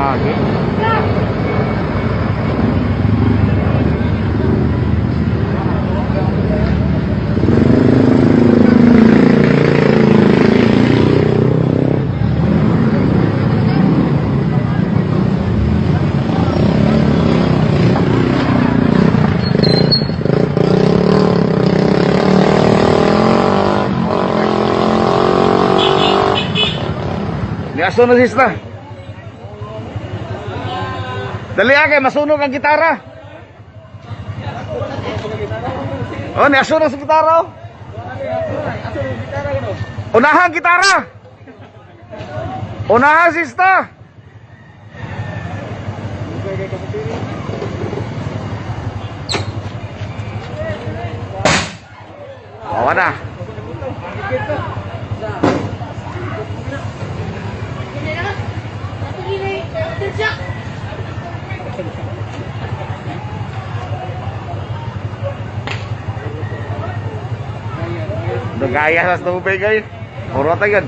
Lagi. Niaso na sista. Dali kay masunog ang gitara. Oh, niaso na sa gitara. Unahan gitara. Unahan sista. Oh, na. Gaya sa tubig ay. Murot ay yun.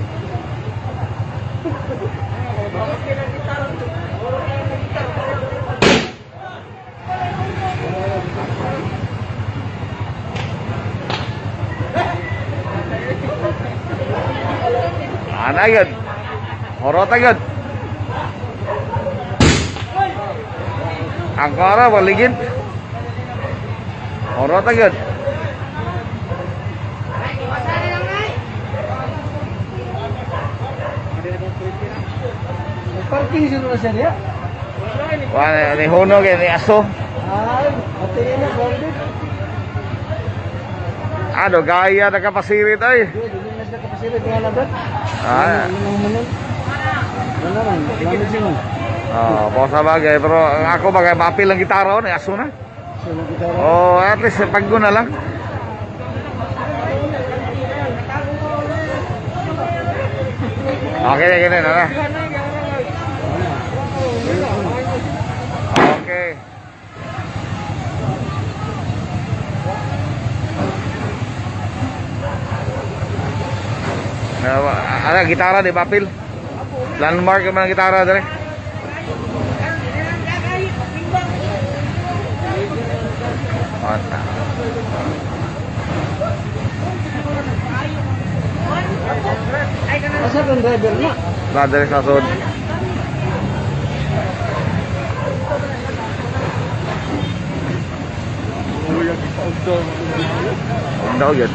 Ano yun? Murot ay yun. Ang kara, baligid. Murot ay yun. Parking sino na siya niya? Wala, ni Hunog, ni Aso. Ay, matiin na, grounded. Ano, gaya nakapasirit ay. Hindi, hindi na siya kapasirit nga na doon. Ah. Ano naman? Ano naman? Grounded siya mo. Oh, sa bagay, pero ako bagay, mapil ang gitara ni Aso na. So, nagkita rin. Oh, at least paggo na lang. Okay, ganyan na. Okay. Ano, gitara di Papil? Landmark yung mga gitara dali. Mata. Asa ang driver na? Dali sa sud. Daw yun.